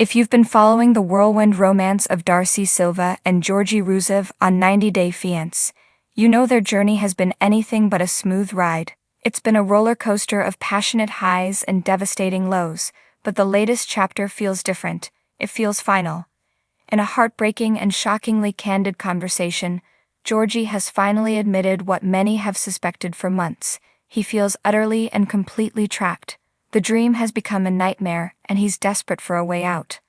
If you've been following the whirlwind romance of Darcey Silva and Georgi on 90 Day Fiancé, you know their journey has been anything but a smooth ride. It's been a roller coaster of passionate highs and devastating lows, but the latest chapter feels different. It feels final. In a heartbreaking and shockingly candid conversation, Georgi has finally admitted what many have suspected for months. He feels utterly and completely trapped. The dream has become a nightmare, and he's desperate for a way out.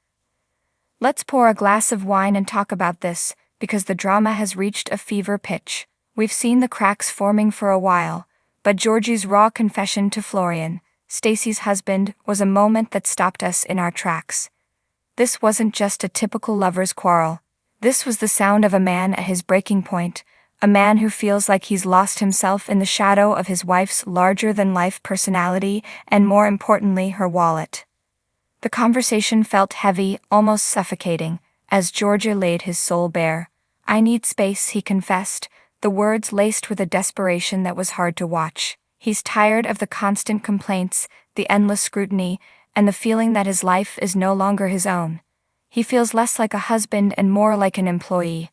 Let's pour a glass of wine and talk about this, because the drama has reached a fever pitch. We've seen the cracks forming for a while, but Georgi's raw confession to Florian, Stacy's husband, was a moment that stopped us in our tracks. This wasn't just a typical lover's quarrel. This was the sound of a man at his breaking point, a man who feels like he's lost himself in the shadow of his wife's larger-than-life personality and, more importantly, her wallet. The conversation felt heavy, almost suffocating, as Georgi laid his soul bare. "I need space," he confessed, the words laced with a desperation that was hard to watch. He's tired of the constant complaints, the endless scrutiny, and the feeling that his life is no longer his own. He feels less like a husband and more like an employee.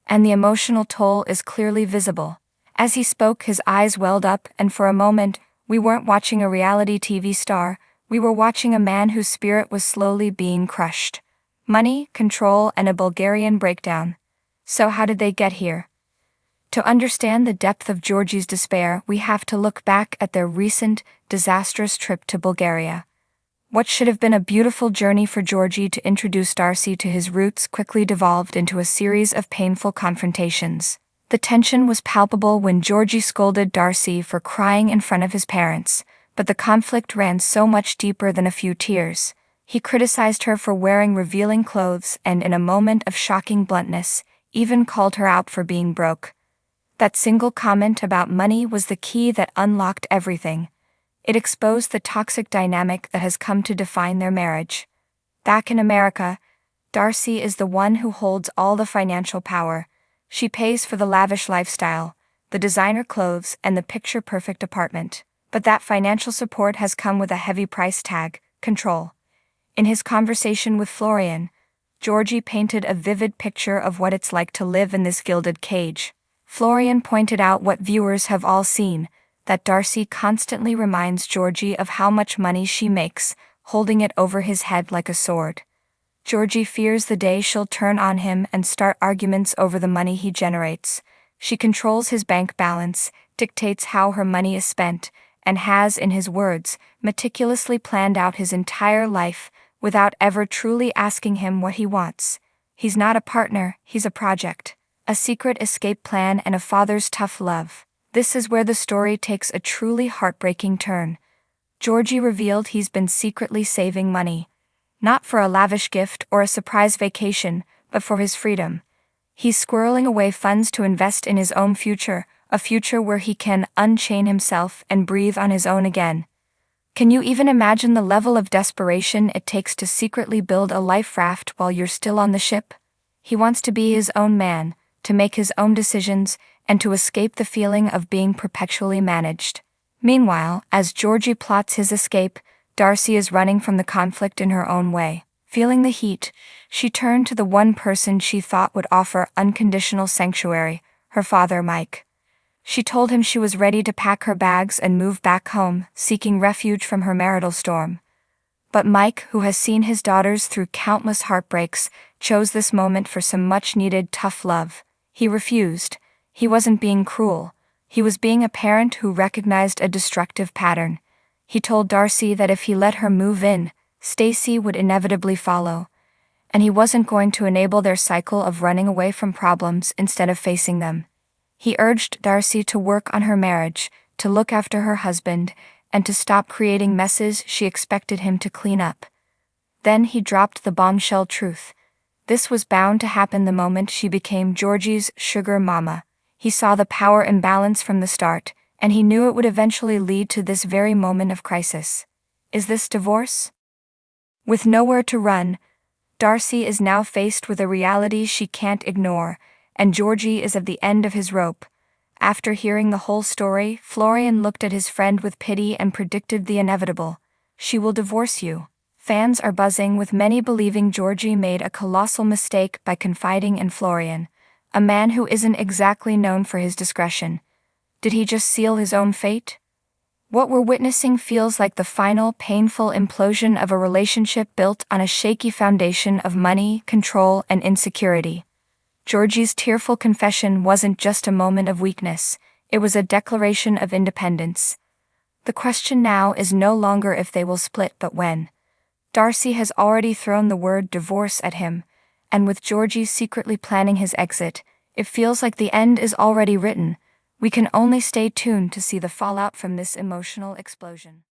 And the emotional toll is clearly visible. As he spoke, his eyes welled up, and for a moment, we weren't watching a reality TV star, we were watching a man whose spirit was slowly being crushed. Money, control, and a Bulgarian breakdown. So how did they get here? To understand the depth of Georgi's despair, we have to look back at their recent, disastrous trip to Bulgaria. What should have been a beautiful journey for Georgi to introduce Darcey to his roots quickly devolved into a series of painful confrontations. The tension was palpable when Georgi scolded Darcey for crying in front of his parents, but the conflict ran so much deeper than a few tears. He criticized her for wearing revealing clothes and, in a moment of shocking bluntness, even called her out for being broke. That single comment about money was the key that unlocked everything. It exposed the toxic dynamic that has come to define their marriage. Back in America, Darcey is the one who holds all the financial power. She pays for the lavish lifestyle, the designer clothes, and the picture-perfect apartment. But that financial support has come with a heavy price tag: control. In his conversation with Florian, Georgi painted a vivid picture of what it's like to live in this gilded cage. Florian pointed out what viewers have all seen, that Darcey constantly reminds Georgi of how much money she makes, holding it over his head like a sword. Georgi fears the day she'll turn on him and start arguments over the money he generates. She controls his bank balance, dictates how her money is spent, and has, in his words, meticulously planned out his entire life without ever truly asking him what he wants. He's not a partner, he's a project, a secret escape plan and a father's tough love. This is where the story takes a truly heartbreaking turn. Georgi revealed he's been secretly saving money. Not for a lavish gift or a surprise vacation, but for his freedom. He's squirreling away funds to invest in his own future, a future where he can unchain himself and breathe on his own again. Can you even imagine the level of desperation it takes to secretly build a life raft while you're still on the ship? He wants to be his own man, to make his own decisions, and to escape the feeling of being perpetually managed. Meanwhile, as Georgi plots his escape, Darcey is running from the conflict in her own way. Feeling the heat, she turned to the one person she thought would offer unconditional sanctuary, her father Mike. She told him she was ready to pack her bags and move back home, seeking refuge from her marital storm. But Mike, who has seen his daughters through countless heartbreaks, chose this moment for some much-needed tough love. He refused. He wasn't being cruel. He was being a parent who recognized a destructive pattern. He told Darcey that if he let her move in, Stacy would inevitably follow. And he wasn't going to enable their cycle of running away from problems instead of facing them. He urged Darcey to work on her marriage, to look after her husband, and to stop creating messes she expected him to clean up. Then he dropped the bombshell truth. This was bound to happen the moment she became Georgi's sugar mama. He saw the power imbalance from the start, and he knew it would eventually lead to this very moment of crisis. Is this divorce? With nowhere to run, Darcey is now faced with a reality she can't ignore, and Georgi is at the end of his rope. After hearing the whole story, Florian looked at his friend with pity and predicted the inevitable. "She will divorce you. Fans are buzzing, with many believing Georgi made a colossal mistake by confiding in Florian, a man who isn't exactly known for his discretion. Did he just seal his own fate? What we're witnessing feels like the final, painful implosion of a relationship built on a shaky foundation of money, control, and insecurity. Georgi's tearful confession wasn't just a moment of weakness, it was a declaration of independence. The question now is no longer if they will split but when. Darcey has already thrown the word divorce at him, and with Georgi secretly planning his exit, it feels like the end is already written. We can only stay tuned to see the fallout from this emotional explosion.